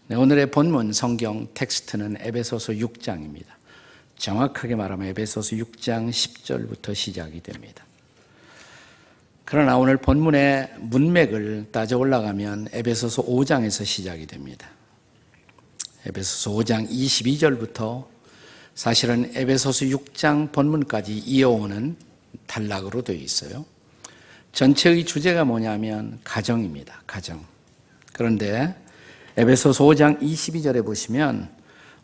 네, 오늘의 본문 성경 텍스트는 에베소서 6장입니다. 정확하게 말하면 에베소서 6장 10절부터 시작이 됩니다. 그러나 오늘 본문의 문맥을 따져 올라가면 에베소서 5장에서 시작이 됩니다. 에베소서 5장 22절부터 사실은 에베소서 6장 본문까지 이어오는 단락으로 되어 있어요. 전체의 주제가 뭐냐면 가정입니다. 가정. 그런데 에베소서 5장 22절에 보시면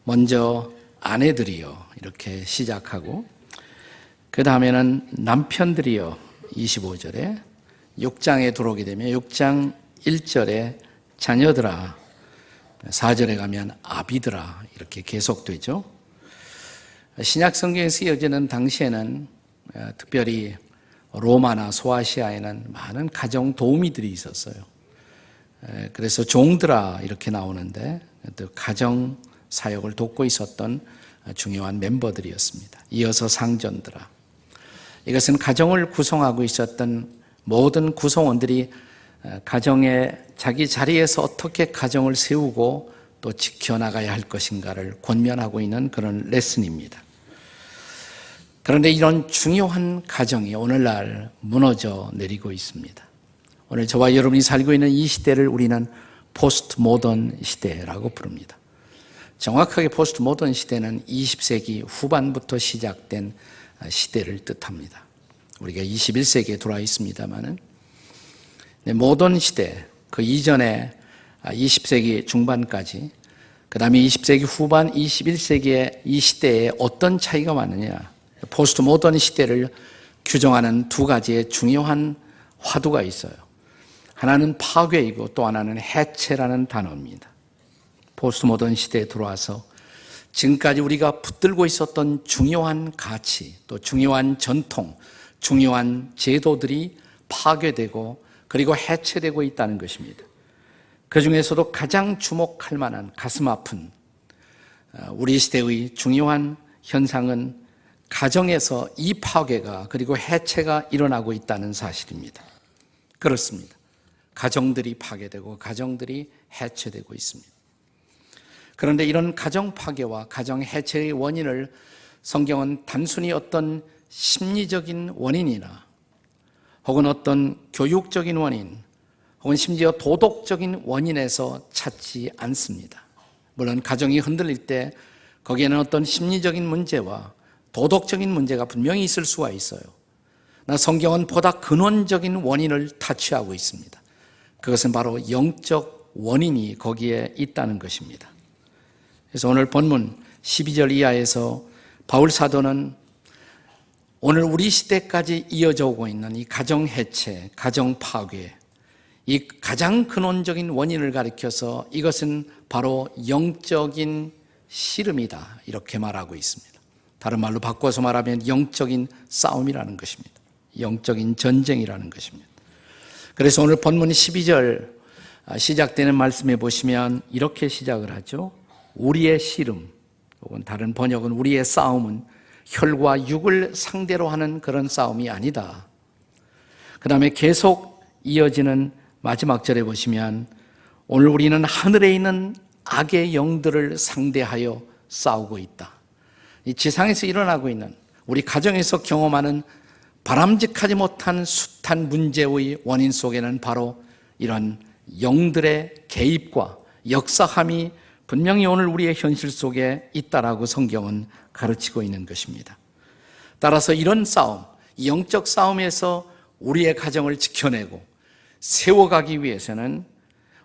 먼저 아내들이여 이렇게 시작하고 그 다음에는 남편들이여 25절에 6장에 들어오게 되면 6장 1절에 자녀들아 4절에 가면 아비들아 이렇게 계속되죠. 신약 성경에 쓰여지는 당시에는 특별히 로마나 소아시아에는 많은 가정 도우미들이 있었어요. 그래서 종들아 이렇게 나오는데 가정 사역을 돕고 있었던 중요한 멤버들이었습니다. 이어서 상전들아. 이것은 가정을 구성하고 있었던 모든 구성원들이 가정의 자기 자리에서 어떻게 가정을 세우고 또 지켜나가야 할 것인가를 권면하고 있는 그런 레슨입니다. 그런데 이런 중요한 가정이 오늘날 무너져 내리고 있습니다. 오늘 저와 여러분이 살고 있는 이 시대를 우리는 포스트 모던 시대라고 부릅니다. 정확하게 포스트 모던 시대는 20세기 후반부터 시작된 시대를 뜻합니다. 우리가 21세기에 들어와 있습니다만은 모던 시대, 그 이전에 20세기 중반까지, 그 다음에 20세기 후반, 21세기의 이 시대에 어떤 차이가 많느냐. 포스트 모던 시대를 규정하는 두 가지의 중요한 화두가 있어요. 하나는 파괴이고 또 하나는 해체라는 단어입니다. 포스트 모던 시대에 들어와서 지금까지 우리가 붙들고 있었던 중요한 가치, 또 중요한 전통, 중요한 제도들이 파괴되고 그리고 해체되고 있다는 것입니다. 그 중에서도 가장 주목할 만한 가슴 아픈 우리 시대의 중요한 현상은 가정에서 이 파괴가 그리고 해체가 일어나고 있다는 사실입니다. 그렇습니다. 가정들이 파괴되고 가정들이 해체되고 있습니다. 그런데 이런 가정 파괴와 가정 해체의 원인을 성경은 단순히 어떤 심리적인 원인이나 혹은 어떤 교육적인 원인 혹은 심지어 도덕적인 원인에서 찾지 않습니다. 물론 가정이 흔들릴 때 거기에는 어떤 심리적인 문제와 도덕적인 문제가 분명히 있을 수가 있어요. 그러나 성경은 보다 근원적인 원인을 타취하고 있습니다. 그것은 바로 영적 원인이 거기에 있다는 것입니다. 그래서 오늘 본문 12절 이하에서 바울 사도는 오늘 우리 시대까지 이어져 오고 있는 이 가정 해체, 가정 파괴, 이 가장 근원적인 원인을 가리켜서 이것은 바로 영적인 씨름이다 이렇게 말하고 있습니다. 다른 말로 바꿔서 말하면 영적인 싸움이라는 것입니다. 영적인 전쟁이라는 것입니다. 그래서 오늘 본문 12절 시작되는 말씀에 보시면 이렇게 시작을 하죠. 우리의 씨름, 혹은 다른 번역은 우리의 싸움은 혈과 육을 상대로 하는 그런 싸움이 아니다. 그 다음에 계속 이어지는 마지막 절에 보시면 오늘 우리는 하늘에 있는 악의 영들을 상대하여 싸우고 있다. 이 지상에서 일어나고 있는 우리 가정에서 경험하는 바람직하지 못한 숱한 문제의 원인 속에는 바로 이런 영들의 개입과 역사함이 분명히 오늘 우리의 현실 속에 있다라고 성경은 가르치고 있는 것입니다. 따라서 이런 싸움, 영적 싸움에서 우리의 가정을 지켜내고 세워가기 위해서는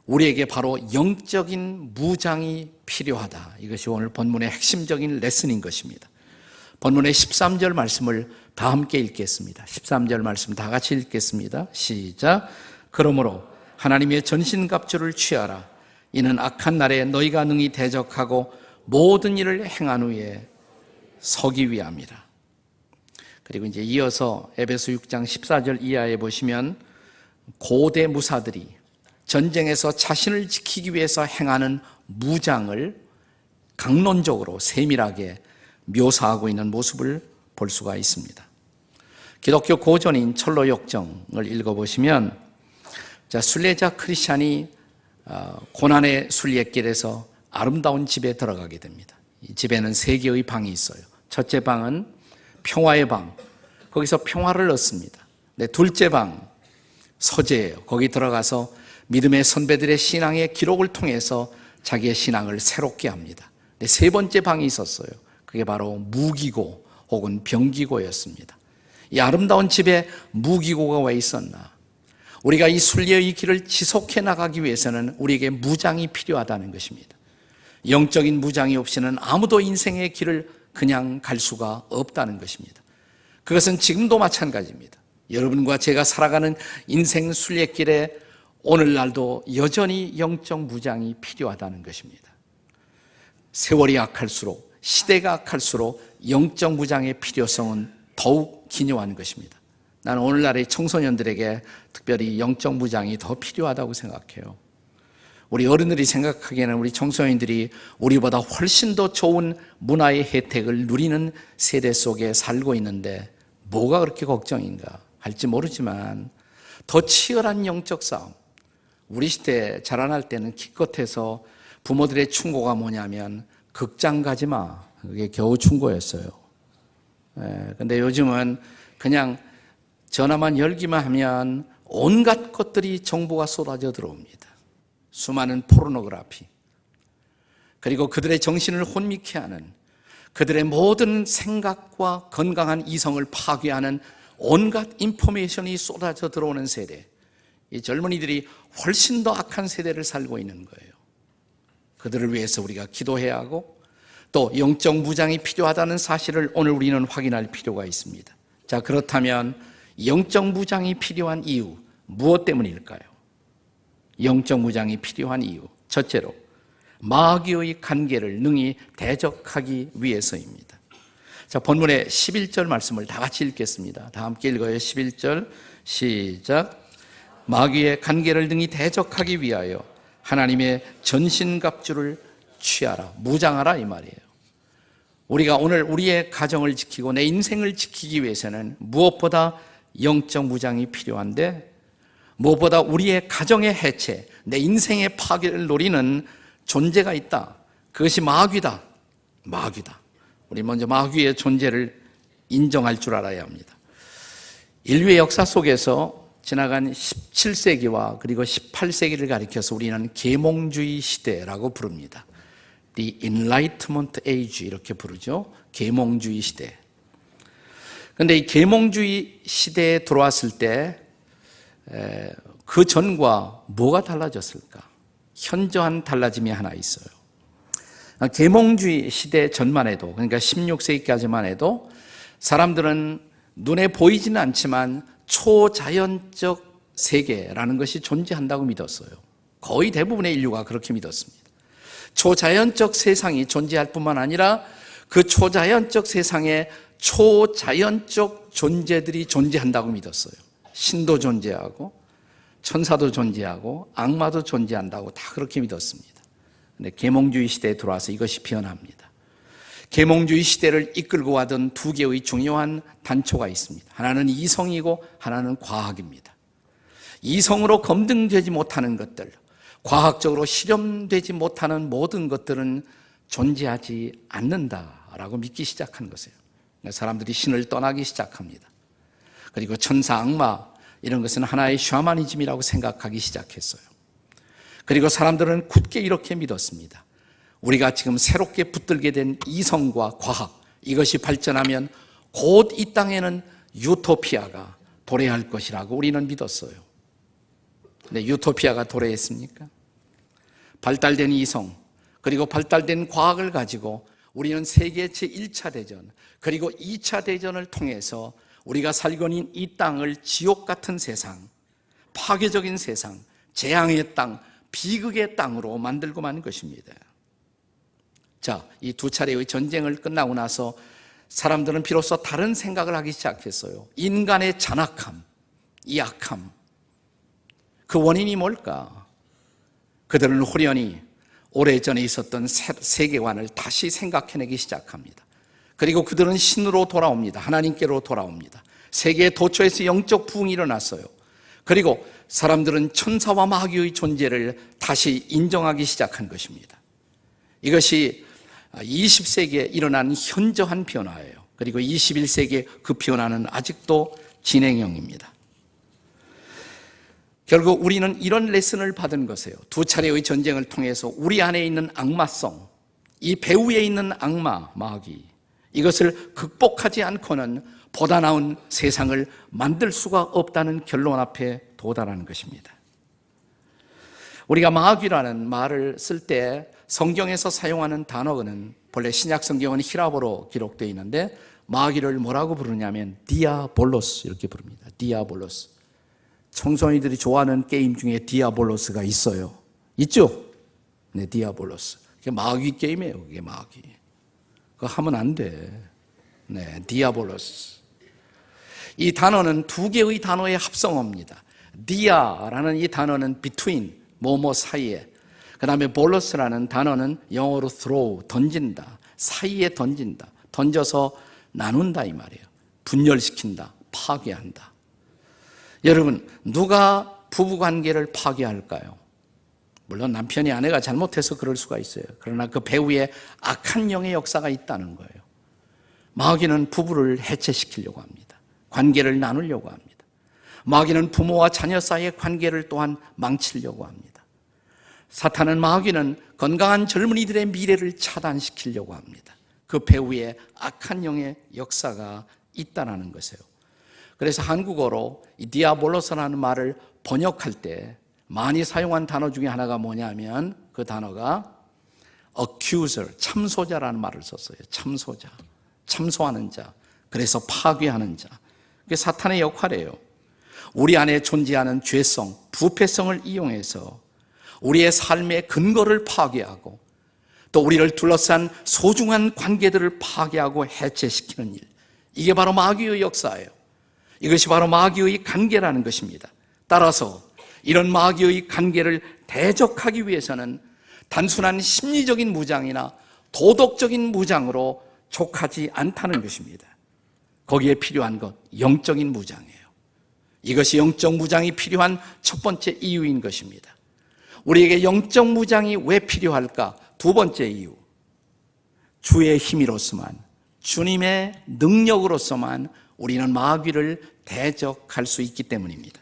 우리에게 바로 영적인 무장이 필요하다. 이것이 오늘 본문의 핵심적인 레슨인 것입니다. 본문의 13절 말씀을 다 함께 읽겠습니다. 13절 말씀 다 같이 읽겠습니다. 시작. 그러므로 하나님의 전신갑주를 취하라. 이는 악한 날에 너희가 능히 대적하고 모든 일을 행한 후에 서기 위함이라. 그리고 이제 이어서 에베소 6장 14절 이하에 보시면 고대 무사들이 전쟁에서 자신을 지키기 위해서 행하는 무장을 강론적으로 세밀하게 묘사하고 있는 모습을 볼 수가 있습니다. 기독교 고전인 철로 역정을 읽어보시면 순례자 크리스찬이 고난의 순례길에서 아름다운 집에 들어가게 됩니다. 이 집에는 3개의 방이 있어요. 첫째 방은 평화의 방, 거기서 평화를 얻습니다. 네, 둘째 방 서재예요. 거기 들어가서 믿음의 선배들의 신앙의 기록을 통해서 자기의 신앙을 새롭게 합니다. 네, 세 번째 방이 있었어요. 그게 바로 무기고 혹은 병기고였습니다. 이 아름다운 집에 무기고가 왜 있었나? 우리가 이 순례의 길을 지속해 나가기 위해서는 우리에게 무장이 필요하다는 것입니다. 영적인 무장이 없이는 아무도 인생의 길을 그냥 갈 수가 없다는 것입니다. 그것은 지금도 마찬가지입니다. 여러분과 제가 살아가는 인생 순례길에 오늘날도 여전히 영적 무장이 필요하다는 것입니다. 세월이 악할수록, 시대가 악할수록 영적 무장의 필요성은 더욱 기묘한 것입니다. 나는 오늘날의 청소년들에게 특별히 영적 무장이 더 필요하다고 생각해요. 우리 어른들이 생각하기에는 우리 청소년들이 우리보다 훨씬 더 좋은 문화의 혜택을 누리는 세대 속에 살고 있는데 뭐가 그렇게 걱정인가 할지 모르지만 더 치열한 영적 싸움, 우리 시대 자라날 때는 기껏해서 부모들의 충고가 뭐냐면 극장 가지 마, 그게 겨우 충고였어요. 근데 요즘은 그냥 전화만 열기만 하면 온갖 것들이 정보가 쏟아져 들어옵니다. 수많은 포르노그래피, 그리고 그들의 정신을 혼미케 하는, 그들의 모든 생각과 건강한 이성을 파괴하는 온갖 인포메이션이 쏟아져 들어오는 세대. 이 젊은이들이 훨씬 더 악한 세대를 살고 있는 거예요. 그들을 위해서 우리가 기도해야 하고 또 영적 무장이 필요하다는 사실을 오늘 우리는 확인할 필요가 있습니다. 자, 그렇다면 영적 무장이 필요한 이유, 무엇 때문일까요? 영적 무장이 필요한 이유, 첫째로 마귀의 간계를 능히 대적하기 위해서입니다. 자, 본문의 11절 말씀을 다 같이 읽겠습니다. 다 함께 읽어요. 11절 시작. 마귀의 간계를 능히 대적하기 위하여 하나님의 전신갑주를 취하라, 무장하라 이 말이에요. 우리가 오늘 우리의 가정을 지키고 내 인생을 지키기 위해서는 무엇보다 영적 무장이 필요한데, 무엇보다 우리의 가정의 해체, 내 인생의 파괴를 노리는 존재가 있다. 그것이 마귀다. 마귀다. 우리 먼저 마귀의 존재를 인정할 줄 알아야 합니다. 인류의 역사 속에서 지나간 17세기와 그리고 18세기를 가리켜서 우리는 계몽주의 시대라고 부릅니다. The Enlightenment Age 이렇게 부르죠. 계몽주의 시대. 그런데 이 계몽주의 시대에 들어왔을 때 그 전과 뭐가 달라졌을까? 현저한 달라짐이 하나 있어요. 계몽주의 시대 전만 해도, 그러니까 16세기까지만 해도 사람들은 눈에 보이지는 않지만 초자연적 세계라는 것이 존재한다고 믿었어요. 거의 대부분의 인류가 그렇게 믿었습니다. 초자연적 세상이 존재할 뿐만 아니라 그 초자연적 세상에 초자연적 존재들이 존재한다고 믿었어요. 신도 존재하고 천사도 존재하고 악마도 존재한다고 다 그렇게 믿었습니다. 근데 계몽주의 시대에 들어와서 이것이 변합니다. 계몽주의 시대를 이끌고 가던 두 개의 중요한 단초가 있습니다. 하나는 이성이고 하나는 과학입니다. 이성으로 검증되지 못하는 것들, 과학적으로 실험되지 못하는 모든 것들은 존재하지 않는다라고 믿기 시작한 것이에요. 사람들이 신을 떠나기 시작합니다. 그리고 천사, 악마 이런 것은 하나의 샤머니즘이라고 생각하기 시작했어요. 그리고 사람들은 굳게 이렇게 믿었습니다. 우리가 지금 새롭게 붙들게 된 이성과 과학, 이것이 발전하면 곧 이 땅에는 유토피아가 도래할 것이라고 우리는 믿었어요. 근데 유토피아가 도래했습니까? 발달된 이성, 그리고 발달된 과학을 가지고 우리는 세계 제1차 대전, 그리고 2차 대전을 통해서 우리가 살고 있는 이 땅을 지옥 같은 세상, 파괴적인 세상, 재앙의 땅, 비극의 땅으로 만들고 만 것입니다. 자, 이 두 차례의 전쟁을 끝나고 나서 사람들은 비로소 다른 생각을 하기 시작했어요. 인간의 잔악함, 이 악함, 그 원인이 뭘까? 그들은 후련히 오래전에 있었던 세계관을 다시 생각해내기 시작합니다. 그리고 그들은 신으로 돌아옵니다. 하나님께로 돌아옵니다. 세계의 도처에서 영적 부흥이 일어났어요. 그리고 사람들은 천사와 마귀의 존재를 다시 인정하기 시작한 것입니다. 이것이 20세기에 일어난 현저한 변화예요. 그리고 21세기에 그 변화는 아직도 진행형입니다. 결국 우리는 이런 레슨을 받은 것이에요. 두 차례의 전쟁을 통해서 우리 안에 있는 악마성, 이 배후에 있는 악마, 마귀, 이것을 극복하지 않고는 보다 나은 세상을 만들 수가 없다는 결론 앞에 도달하는 것입니다. 우리가 마귀라는 말을 쓸 때 성경에서 사용하는 단어는 본래 신약 성경은 히라보로 기록되어 있는데 마귀를 뭐라고 부르냐면 디아볼로스 이렇게 부릅니다. 디아볼로스. 청소년들이 좋아하는 게임 중에 디아볼로스가 있어요. 있죠? 네, 디아볼로스. 그게 마귀 게임이에요. 그게 마귀. 그거 하면 안 돼. 네, 디아볼로스. 이 단어는 두 개의 단어의 합성어입니다. 디아라는 이 단어는 between, 뭐뭐 사이에. 그 다음에 볼로스라는 단어는 영어로 throw, 던진다. 사이에 던진다. 던져서 나눈다 이 말이에요. 분열시킨다. 파괴한다. 여러분, 누가 부부관계를 파괴할까요? 물론 남편이 아내가 잘못해서 그럴 수가 있어요. 그러나 그 배후에 악한 영의 역사가 있다는 거예요. 마귀는 부부를 해체시키려고 합니다. 관계를 나누려고 합니다. 마귀는 부모와 자녀 사이의 관계를 또한 망치려고 합니다. 사탄은 마귀는 건강한 젊은이들의 미래를 차단시키려고 합니다. 그 배후에 악한 영의 역사가 있다는 것이에요. 그래서 한국어로 이 디아볼로스라는 말을 번역할 때 많이 사용한 단어 중에 하나가 뭐냐면 그 단어가 accuser, 참소자라는 말을 썼어요. 참소자, 참소하는 자, 그래서 파괴하는 자. 그게 사탄의 역할이에요. 우리 안에 존재하는 죄성, 부패성을 이용해서 우리의 삶의 근거를 파괴하고 또 우리를 둘러싼 소중한 관계들을 파괴하고 해체시키는 일. 이게 바로 마귀의 역사예요. 이것이 바로 마귀의 관계라는 것입니다. 따라서 이런 마귀의 관계를 대적하기 위해서는 단순한 심리적인 무장이나 도덕적인 무장으로 족하지 않다는 것입니다. 거기에 필요한 것, 영적인 무장이에요. 이것이 영적 무장이 필요한 첫 번째 이유인 것입니다. 우리에게 영적 무장이 왜 필요할까? 두 번째 이유, 주의 힘으로서만, 주님의 능력으로서만 우리는 마귀를 대적할 수 있기 때문입니다.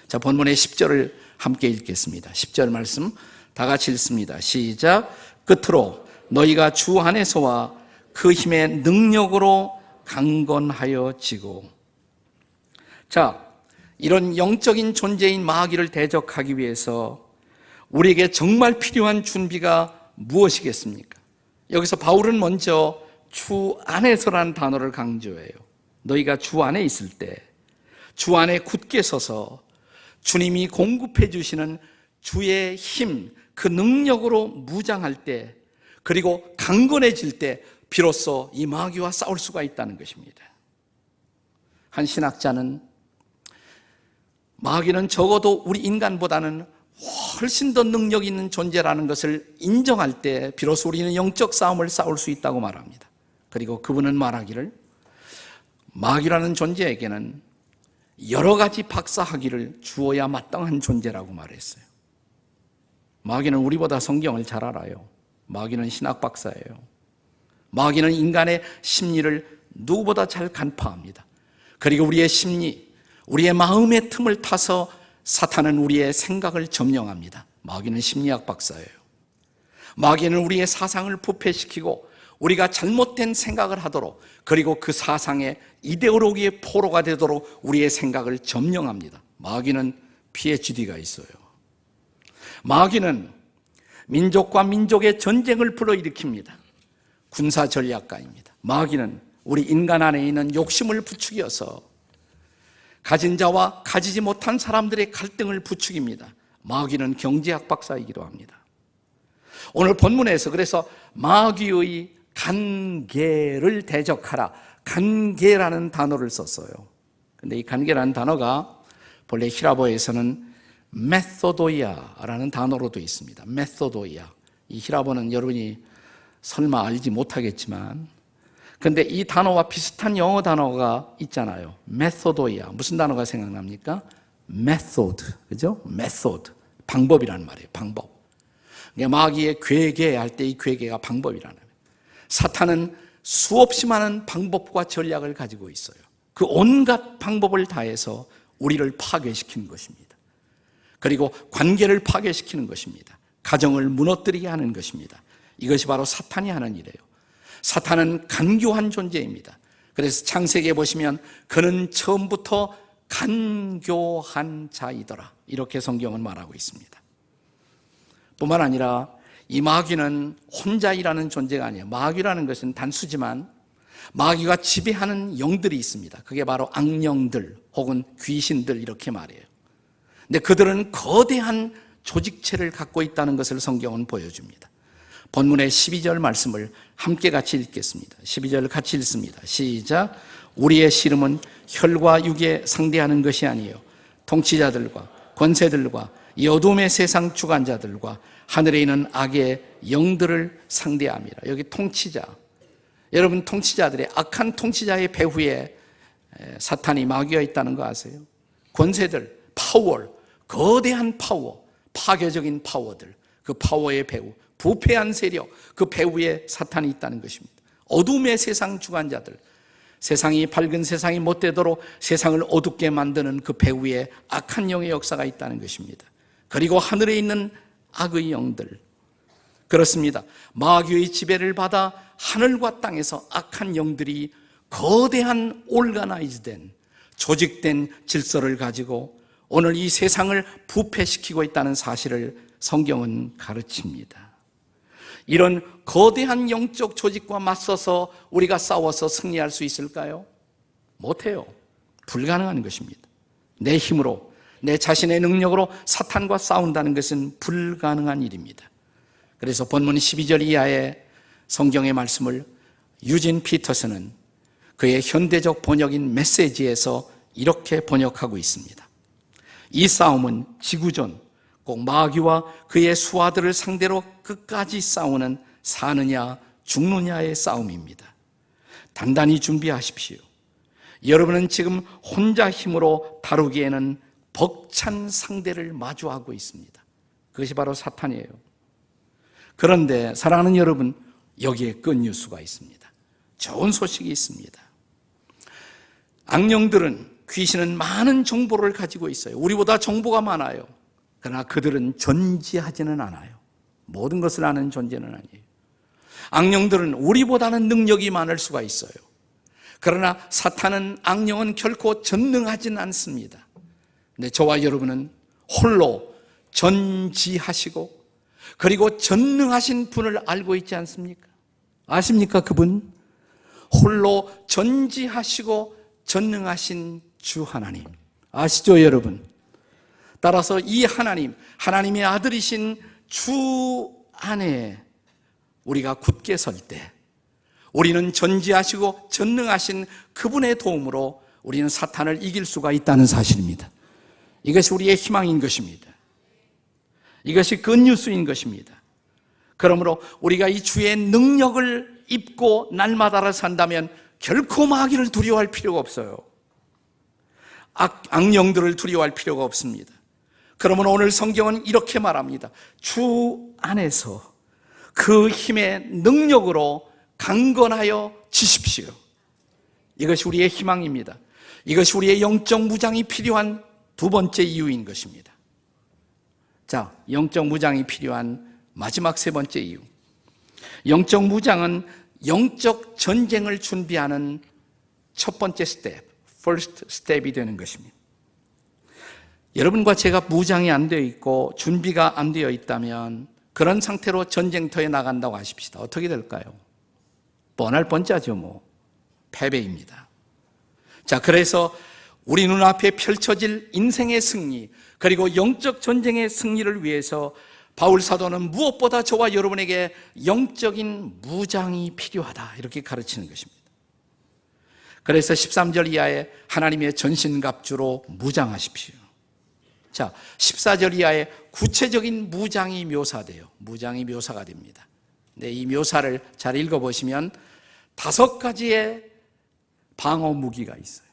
자, 본문의 10절을 함께 읽겠습니다. 10절 말씀 다 같이 읽습니다. 시작. 끝으로 너희가 주 안에서와 그 힘의 능력으로 강건하여 지고. 자, 이런 영적인 존재인 마귀를 대적하기 위해서 우리에게 정말 필요한 준비가 무엇이겠습니까? 여기서 바울은 먼저 주 안에서라는 단어를 강조해요. 너희가 주 안에 있을 때, 주 안에 굳게 서서 주님이 공급해 주시는 주의 힘, 그 능력으로 무장할 때, 그리고 강건해질 때 비로소 이 마귀와 싸울 수가 있다는 것입니다. 한 신학자는 마귀는 적어도 우리 인간보다는 훨씬 더 능력 있는 존재라는 것을 인정할 때 비로소 우리는 영적 싸움을 싸울 수 있다고 말합니다. 그리고 그분은 말하기를 마귀라는 존재에게는 여러 가지 박사학위를 주어야 마땅한 존재라고 말했어요. 마귀는 우리보다 성경을 잘 알아요. 마귀는 신학 박사예요. 마귀는 인간의 심리를 누구보다 잘 간파합니다. 그리고 우리의 심리, 우리의 마음의 틈을 타서 사탄은 우리의 생각을 점령합니다. 마귀는 심리학 박사예요. 마귀는 우리의 사상을 부패시키고 우리가 잘못된 생각을 하도록, 그리고 그 사상의 이데올로기의 포로가 되도록 우리의 생각을 점령합니다. 마귀는 PhD가 있어요. 마귀는 민족과 민족의 전쟁을 불러일으킵니다. 군사 전략가입니다. 마귀는 우리 인간 안에 있는 욕심을 부추겨서 가진 자와 가지지 못한 사람들의 갈등을 부추깁니다. 마귀는 경제학 박사이기도 합니다. 오늘 본문에서 그래서 마귀의 관계를 대적하라, 관계라는 단어를 썼어요. 근데 이 관계라는 단어가 본래 히라보에서는 메소도이아라는 단어로도 있습니다. 메소도이아. 이 히라보는 여러분이 설마 알지 못하겠지만, 근데 이 단어와 비슷한 영어 단어가 있잖아요. 메소도이아. 무슨 단어가 생각납니까? method, 그죠? method, 방법이라는 말이에요. 방법. 마귀의 괴계할 때 이 괴계가 방법이라는 거예요. 사탄은 수없이 많은 방법과 전략을 가지고 있어요. 그 온갖 방법을 다해서 우리를 파괴시키는 것입니다. 그리고 관계를 파괴시키는 것입니다. 가정을 무너뜨리게 하는 것입니다. 이것이 바로 사탄이 하는 일이에요. 사탄은 간교한 존재입니다. 그래서 창세기에 보시면 그는 처음부터 간교한 자이더라, 이렇게 성경은 말하고 있습니다. 뿐만 아니라 이 마귀는 혼자 일하는 존재가 아니에요. 마귀라는 것은 단수지만 마귀가 지배하는 영들이 있습니다. 그게 바로 악령들 혹은 귀신들, 이렇게 말해요. 근데 그들은 거대한 조직체를 갖고 있다는 것을 성경은 보여줍니다. 본문의 12절 말씀을 함께 같이 읽겠습니다. 12절 같이 읽습니다. 시작. 우리의 씨름은 혈과 육에 상대하는 것이 아니에요. 통치자들과 권세들과 이 어둠의 세상 주관자들과 하늘에 있는 악의 영들을 상대합니다. 여기 통치자, 여러분 통치자들의, 악한 통치자의 배후에 사탄이, 마귀가 있다는 거 아세요? 권세들, 파워, 거대한 파워, 파괴적인 파워들, 그 파워의 배후, 부패한 세력, 그 배후에 사탄이 있다는 것입니다. 어둠의 세상 주관자들, 세상이 밝은 세상이 못되도록 세상을 어둡게 만드는 그 배후에 악한 영의 역사가 있다는 것입니다. 그리고 하늘에 있는 악의 영들, 그렇습니다. 마귀의 지배를 받아 하늘과 땅에서 악한 영들이 거대한 올가나이즈된, 조직된 질서를 가지고 오늘 이 세상을 부패시키고 있다는 사실을 성경은 가르칩니다. 이런 거대한 영적 조직과 맞서서 우리가 싸워서 승리할 수 있을까요? 못해요. 불가능한 것입니다. 내 힘으로, 내 자신의 능력으로 사탄과 싸운다는 것은 불가능한 일입니다. 그래서 본문 12절 이하의 성경의 말씀을 유진 피터슨은 그의 현대적 번역인 메시지에서 이렇게 번역하고 있습니다. 이 싸움은 지구전, 꼭 마귀와 그의 수하들을 상대로 끝까지 싸우는 사느냐 죽느냐의 싸움입니다. 단단히 준비하십시오. 여러분은 지금 혼자 힘으로 다루기에는 벅찬 상대를 마주하고 있습니다. 그것이 바로 사탄이에요. 그런데 사랑하는 여러분, 여기에 끝뉴스가 있습니다. 좋은 소식이 있습니다. 악령들은, 귀신은 많은 정보를 가지고 있어요. 우리보다 정보가 많아요. 그러나 그들은 존재하지는 않아요. 모든 것을 아는 존재는 아니에요. 악령들은 우리보다는 능력이 많을 수가 있어요. 그러나 사탄은, 악령은 결코 전능하지는 않습니다. 근데 저와 여러분은 홀로 전지하시고 그리고 전능하신 분을 알고 있지 않습니까? 아십니까? 그분 홀로 전지하시고 전능하신 주 하나님 아시죠, 여러분? 따라서 이 하나님, 하나님의 아들이신 주 안에 우리가 굳게 설 때 우리는 전지하시고 전능하신 그분의 도움으로 우리는 사탄을 이길 수가 있다는 사실입니다. 이것이 우리의 희망인 것입니다. 이것이 굿뉴스인 것입니다. 그러므로 우리가 이 주의 능력을 입고 날마다를 산다면 결코 마귀를 두려워할 필요가 없어요. 악령들을 두려워할 필요가 없습니다. 그러면 오늘 성경은 이렇게 말합니다. 주 안에서 그 힘의 능력으로 강건하여 지십시오. 이것이 우리의 희망입니다. 이것이 우리의 영적 무장이 필요한 두 번째 이유인 것입니다. 자, 영적 무장이 필요한 마지막 세 번째 이유. 영적 무장은 영적 전쟁을 준비하는 첫 번째 스텝, first step이 되는 것입니다. 여러분과 제가 무장이 안 되어 있고 준비가 안 되어 있다면 그런 상태로 전쟁터에 나간다고 하십시다. 어떻게 될까요? 뻔할 뻔짜죠, 뭐. 패배입니다. 자, 그래서 우리 눈앞에 펼쳐질 인생의 승리, 그리고 영적 전쟁의 승리를 위해서 바울 사도는 무엇보다 저와 여러분에게 영적인 무장이 필요하다, 이렇게 가르치는 것입니다. 그래서 13절 이하에 하나님의 전신갑주로 무장하십시오. 자, 14절 이하에 구체적인 무장이 묘사돼요. 무장이 묘사가 됩니다. 네, 이 묘사를 잘 읽어보시면 5가지의 방어 무기가 있어요.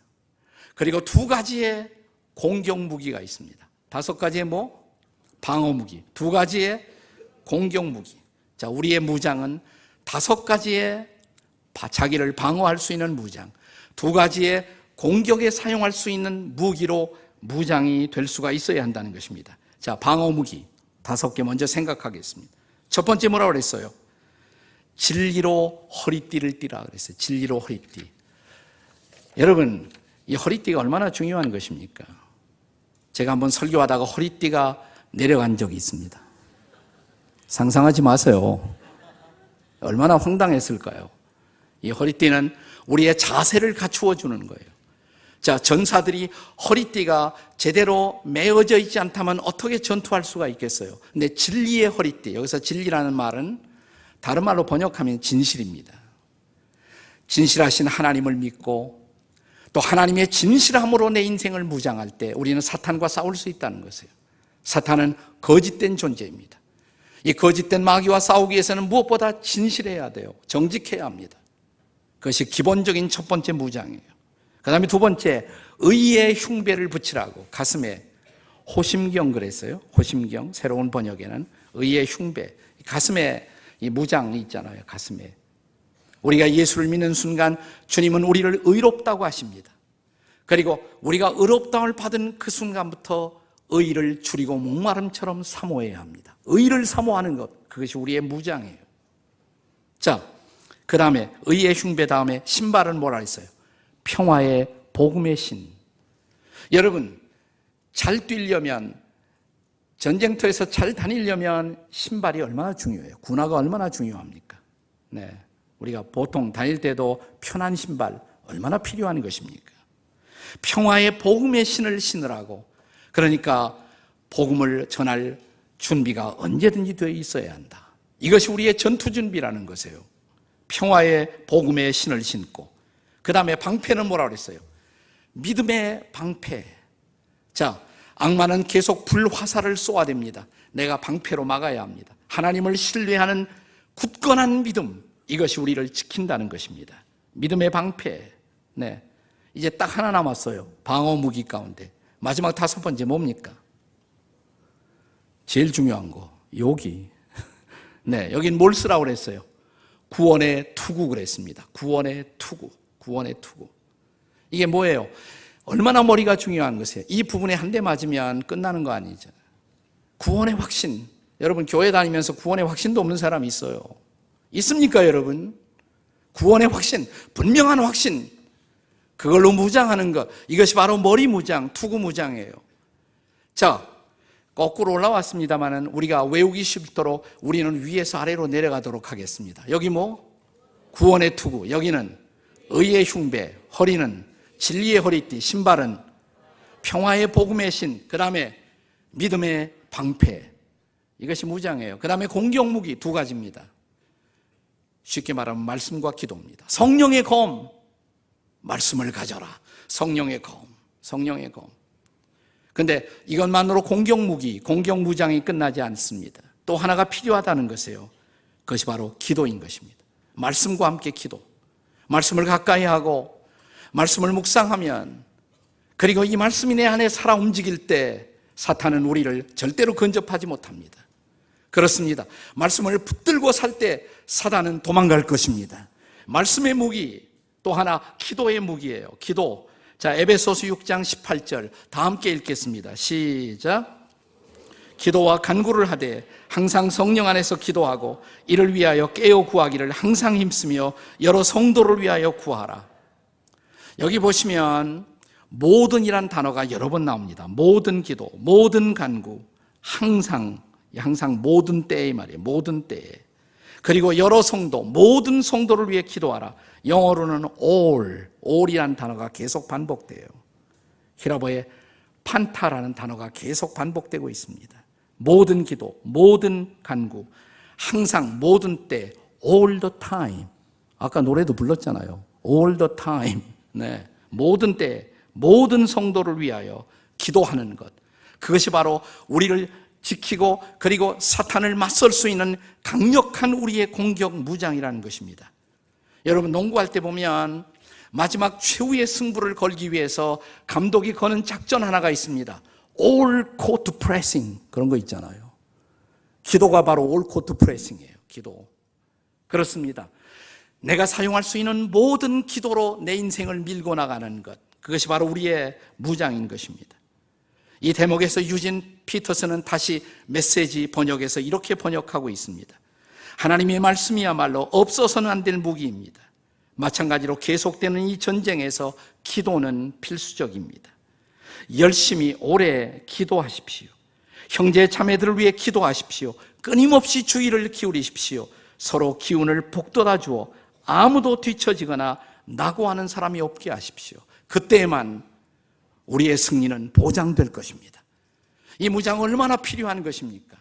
그리고 2가지의 공격 무기가 있습니다. 5가지의 방어 무기, 2가지의 공격 무기. 자, 우리의 무장은 5가지의 자기를 방어할 수 있는 무장, 2가지의 공격에 사용할 수 있는 무기로 무장이 될 수가 있어야 한다는 것입니다. 자, 방어 무기 5개 먼저 생각하겠습니다. 첫 번째 뭐라고 그랬어요? 진리로 허리띠를 띠라 그랬어요. 진리로 허리띠. 여러분, 이 허리띠가 얼마나 중요한 것입니까? 제가 한번 설교하다가 허리띠가 내려간 적이 있습니다. 상상하지 마세요. 얼마나 황당했을까요? 이 허리띠는 우리의 자세를 갖추어 주는 거예요. 자, 전사들이 허리띠가 제대로 메어져 있지 않다면 어떻게 전투할 수가 있겠어요? 근데 진리의 허리띠, 여기서 진리라는 말은 다른 말로 번역하면 진실입니다. 진실하신 하나님을 믿고 또 하나님의 진실함으로 내 인생을 무장할 때 우리는 사탄과 싸울 수 있다는 것이에요. 사탄은 거짓된 존재입니다. 이 거짓된 마귀와 싸우기 위해서는 무엇보다 진실해야 돼요. 정직해야 합니다. 그것이 기본적인 첫 번째 무장이에요. 그 다음에 2번째, 의의 흉배를 붙이라고 가슴에 호심경 그랬어요. 호심경, 새로운 번역에는 의의 흉배. 가슴에 이 무장이 있잖아요. 가슴에. 우리가 예수를 믿는 순간 주님은 우리를 의롭다고 하십니다. 그리고 우리가 의롭다움을 받은 그 순간부터 의를 줄이고 목마름처럼 사모해야 합니다. 의를 사모하는 것, 그것이 우리의 무장이에요. 자, 그 다음에 의의 흉배 다음에 신발은 뭐라 했어요? 평화의 복음의 신. 여러분, 잘 뛰려면, 전쟁터에서 잘 다니려면 신발이 얼마나 중요해요? 군화가 얼마나 중요합니까? 네, 우리가 보통 다닐 때도 편한 신발 얼마나 필요한 것입니까? 평화의 복음의 신을 신으라고. 그러니까 복음을 전할 준비가 언제든지 되어 있어야 한다. 이것이 우리의 전투 준비라는 것이에요. 평화의 복음의 신을 신고, 그 다음에 방패는 뭐라고 그랬어요? 믿음의 방패. 자, 악마는 계속 불화살을 쏘아댑니다. 내가 방패로 막아야 합니다. 하나님을 신뢰하는 굳건한 믿음, 이것이 우리를 지킨다는 것입니다. 믿음의 방패. 네, 이제 딱 하나 남았어요. 방어 무기 가운데 마지막 5번째 뭡니까? 제일 중요한 거, 여기. 네, 여긴 뭘 쓰라고 그랬어요? 구원의 투구 그랬습니다. 구원의 투구. 구원의 투구. 이게 뭐예요? 얼마나 머리가 중요한 것이에요. 이 부분에 한 대 맞으면 끝나는 거 아니죠. 구원의 확신. 여러분, 교회 다니면서 구원의 확신도 없는 사람이 있어요. 있습니까, 여러분? 구원의 확신, 분명한 확신. 그걸로 무장하는 것, 이것이 바로 머리 무장, 투구 무장이에요. 자, 거꾸로 올라왔습니다만은 우리가 외우기 쉽도록 우리는 위에서 아래로 내려가도록 하겠습니다. 여기 구원의 투구, 여기는 의의 흉배, 허리는 진리의 허리띠, 신발은 평화의 복음의 신, 그 다음에 믿음의 방패. 이것이 무장이에요. 그 다음에 공격 무기 2가지입니다. 쉽게 말하면 말씀과 기도입니다. 성령의 검, 말씀을 가져라. 성령의 검, 성령의 검. 근데 이것만으로 공격 무기, 공격 무장이 끝나지 않습니다. 또 하나가 필요하다는 것이에요. 그것이 바로 기도인 것입니다. 말씀과 함께 기도. 말씀을 가까이 하고 말씀을 묵상하면, 그리고 이 말씀이 내 안에 살아 움직일 때 사탄은 우리를 절대로 근접하지 못합니다. 그렇습니다. 말씀을 붙들고 살 때 사단은 도망갈 것입니다. 말씀의 무기, 또 하나 기도의 무기예요. 기도. 자, 에베소서 6장 18절 다 함께 읽겠습니다. 시작. 기도와 간구를 하되 항상 성령 안에서 기도하고 이를 위하여 깨어 구하기를 항상 힘쓰며 여러 성도를 위하여 구하라. 여기 보시면 모든이란 단어가 여러 번 나옵니다. 모든 기도, 모든 간구, 항상 모든 때의 말이에요. 모든 때에. 그리고 여러 성도, 모든 성도를 위해 기도하라. 영어로는 all이라는 단어가 계속 반복돼요. 히라보의 판타라는 단어가 계속 반복되고 있습니다. 모든 기도, 모든 간구, 항상 모든 때, all the time. 아까 노래도 불렀잖아요. all the time. 네, 모든 때, 모든 성도를 위하여 기도하는 것. 그것이 바로 우리를 지키고 그리고 사탄을 맞설 수 있는 강력한 우리의 공격 무장이라는 것입니다. 여러분, 농구할 때 보면 마지막 최후의 승부를 걸기 위해서 감독이 거는 작전 하나가 있습니다. All court pressing, 그런 거 있잖아요. 기도가 바로 all court pressing이에요. 기도. 그렇습니다. 내가 사용할 수 있는 모든 기도로 내 인생을 밀고 나가는 것, 그것이 바로 우리의 무장인 것입니다. 이 대목에서 유진 피터슨은 다시 메시지 번역에서 이렇게 번역하고 있습니다. 하나님의 말씀이야말로 없어서는 안 될 무기입니다. 마찬가지로 계속되는 이 전쟁에서 기도는 필수적입니다. 열심히 오래 기도하십시오. 형제 자매들을 위해 기도하십시오. 끊임없이 주의를 기울이십시오. 서로 기운을 북돋아 주어 아무도 뒤처지거나 낙오하는 사람이 없게 하십시오. 그때에만 우리의 승리는 보장될 것입니다. 이 무장 얼마나 필요한 것입니까?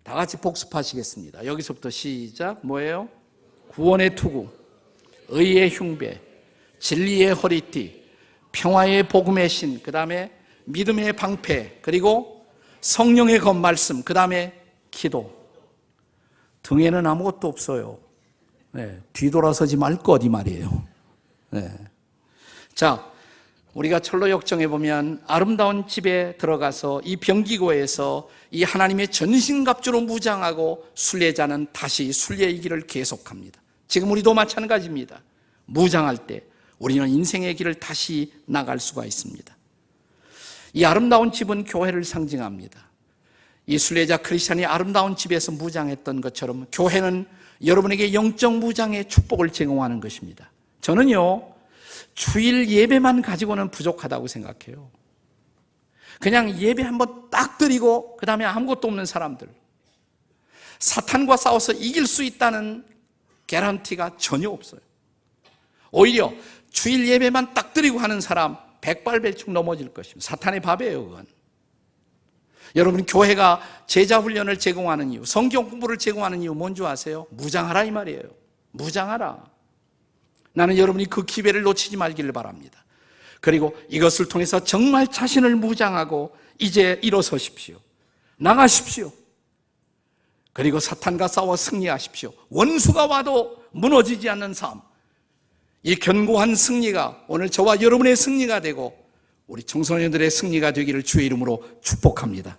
다 같이 복습하시겠습니다. 여기서부터 시작. 뭐예요? 구원의 투구, 의의 흉배, 진리의 허리띠, 평화의 복음의 신, 그 다음에 믿음의 방패, 그리고 성령의 겉말씀, 그 다음에 기도. 등에는 아무것도 없어요. 네, 뒤돌아서지 말 것 이 말이에요. 네. 자, 우리가 철로 역정에 보면 아름다운 집에 들어가서 이 병기고에서 이 하나님의 전신갑주로 무장하고 순례자는 다시 순례의 길을 계속합니다. 지금 우리도 마찬가지입니다. 무장할 때 우리는 인생의 길을 다시 나갈 수가 있습니다. 이 아름다운 집은 교회를 상징합니다. 이 순례자 크리스찬이 아름다운 집에서 무장했던 것처럼 교회는 여러분에게 영적 무장의 축복을 제공하는 것입니다. 저는요, 주일 예배만 가지고는 부족하다고 생각해요. 그냥 예배 한번 딱 드리고 그 다음에 아무것도 없는 사람들, 사탄과 싸워서 이길 수 있다는 개런티가 전혀 없어요. 오히려 주일 예배만 딱 드리고 하는 사람 백발백중 넘어질 것입니다. 사탄의 밥이에요, 그건. 여러분, 교회가 제자 훈련을 제공하는 이유, 성경 공부를 제공하는 이유 뭔지 아세요? 무장하라 이 말이에요. 무장하라. 나는 여러분이 그 기회를 놓치지 말기를 바랍니다. 그리고 이것을 통해서 정말 자신을 무장하고 이제 일어서십시오. 나가십시오. 그리고 사탄과 싸워 승리하십시오. 원수가 와도 무너지지 않는 삶, 이 견고한 승리가 오늘 저와 여러분의 승리가 되고 우리 청소년들의 승리가 되기를 주의 이름으로 축복합니다.